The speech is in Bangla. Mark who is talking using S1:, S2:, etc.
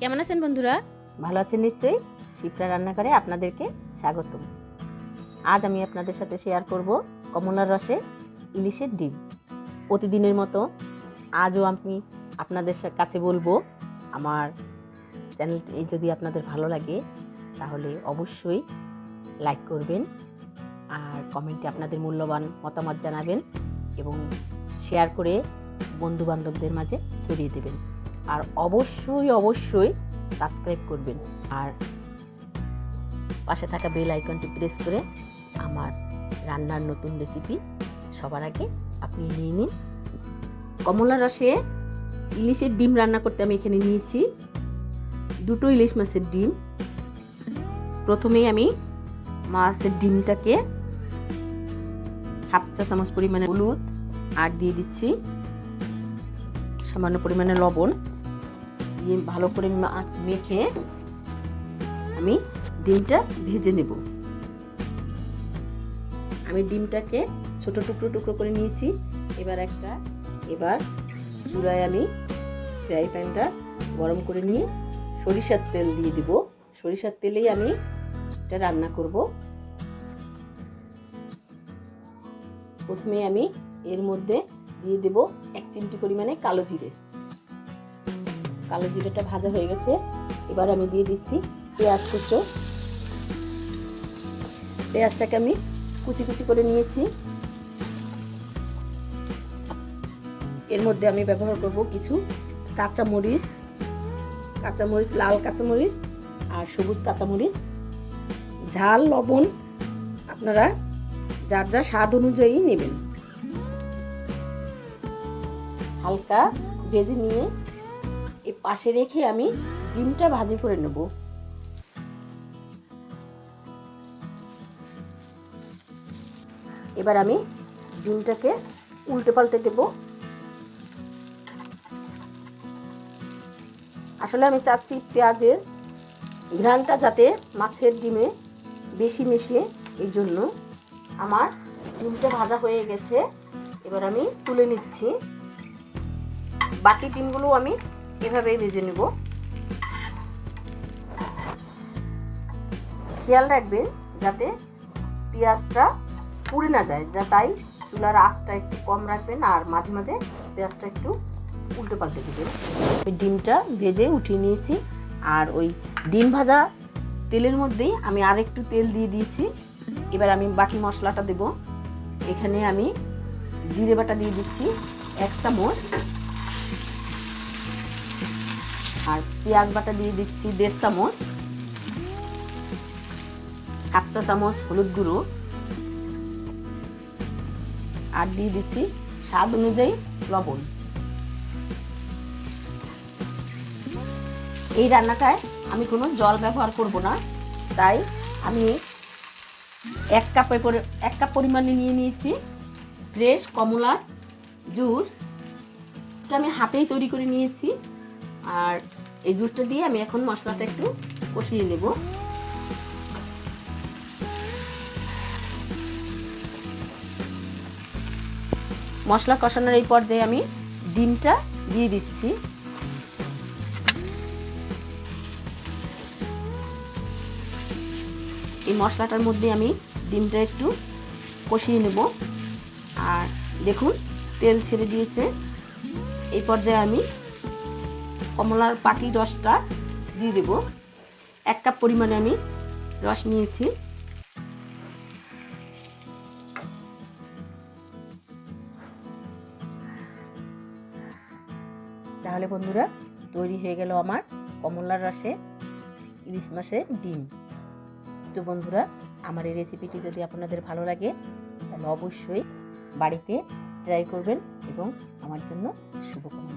S1: কেমন আছেন বন্ধুরা?
S2: ভালো আছেন নিশ্চয়ই। শিপ্রা রান্নাঘরে আপনাদেরকে স্বাগতম। আজ আমি আপনাদের সাথে শেয়ার করব কমলার রসে ইলিশের ডিম। প্রতিদিনের মতো আজও আমি আপনাদের কাছে বলবো, আমার চ্যানেলটি যদি আপনাদের ভালো লাগে তাহলে অবশ্যই লাইক করবেন আর কমেন্টে আপনাদের মূল্যবান মতামত জানাবেন এবং শেয়ার করে বন্ধুবান্ধবদের মাঝে ছড়িয়ে দেবেন। আর অবশ্যই সাবস্ক্রাইব করবেন আর পাশে থাকা বেল আইকনটি প্রেস করে আমার রান্নার নতুন রেসিপি সবার আগে আপনি নিয়ে নিন। কমলা রসে ইলিশের ডিম রান্না করতে আমি এখানে নিয়েছি 2 ইলিশ মাছের ডিম। প্রথমেই আমি মাছের ডিমটাকে হাফ চা চামচ পরিমাণে হলুদ আর দিয়ে দিচ্ছি সামান্য পরিমাণে লবণ দিয়ে ভালো করে মেখে আমি ডিমটা ভেজে নেব। আমি ডিমটাকে ছোট টুকরো করে নিয়েছি। এবার চুলায় আমি ফ্রাই প্যানটা গরম করে নিয়ে সরিষার তেল দিয়ে দিব। সরিষার তেলেই আমি এটা রান্না করব। প্রথমে আমি এর মধ্যে দিয়ে দেব 1 চিমটি পরিমাণে কালো জিরে। কালো জিরেটা ভাজা হয়ে গেছে। এবার আমি দিয়ে দিচ্ছি পেঁয়াজ কুচো। পেঁয়াজটাকে আমি কুচি করে নিয়েছি। এর মধ্যে আমি ব্যবহার করব কিছু কাঁচামরিচ, লাল কাঁচামরিচ আর সবুজ কাঁচামরিচ। ঝাল লবণ আপনারা যার স্বাদ অনুযায়ী নেবেন। হালকা ভেজে নিয়ে এই পাশে রেখে আমি ডিমটা ভাজি করে নেব। এবার আমি ডিমটাকে উল্টে পাল্টে দেব। আসলে আমি চাচ্ছি পেঁয়াজের ঘ্রাণটা যাতে মাছের ডিমে বেশি মেশে, এই জন্য। আমার ডিমটা ভাজা হয়ে গেছে। এবার আমি তুলে নিচ্ছি। বাকি ডিমগুলো আমি এভাবেই ভেজে নেব। খেয়াল রাখবেন যাতে পেঁয়াজটা পুড়ে না যায়, তাই চুলার আঁচটা একটু কম রাখবেন আর মাঝে মাঝে পেঁয়াজটা একটু উল্টে পাল্টে দেবেন। ওই ডিমটা ভেজে উঠিয়ে নিয়েছি আর ওই ডিম ভাজা তেলের মধ্যেই আমি আরেকটু তেল দিয়ে দিয়েছি। এবার আমি বাকি মশলাটা দেব। এখানে আমি জিরে বাটা দিয়ে দিচ্ছি 1 চামচ আর পেঁয়াজ বাটা দিয়ে দিচ্ছি 1.5 চামচ, হাফ চা চামচ হলুদ গুঁড়ো আর দিয়ে দিচ্ছি স্বাদ অনুযায়ী লবণ। এই রান্নাটায় আমি কোনো জল ব্যবহার করব না, তাই আমি 1 কাপ পরিমাণে নিয়ে নিয়েছি ফ্রেশ কমলার জুস। এটা আমি হাতেই তৈরি করে নিয়েছি আর এই জুসটা দিয়ে আমি এখন মশলাটা একটু কষিয়ে নেব। মশলা কষানোর এই পর্যায়ে আমি ডিমটা দিয়ে দিচ্ছি। এই মশলাটার মধ্যে আমি ডিমটা একটু কষিয়ে নেব আর দেখুন তেল ছেড়ে দিয়েছে। এই পর্যায়ে আমি কমলার পাটি রসটা দিয়ে দেব। 1 কাপ পরিমাণে আমি রস নিয়েছি। তাহলে বন্ধুরা তৈরি হয়ে গেল আমার কমলার রসে ইলিশ মাছের ডিম। তো বন্ধুরা আমার এই রেসিপিটি যদি আপনাদের ভালো লাগে তাহলে অবশ্যই বাড়িতে ট্রাই করবেন এবং আমার জন্য শুভকামনা।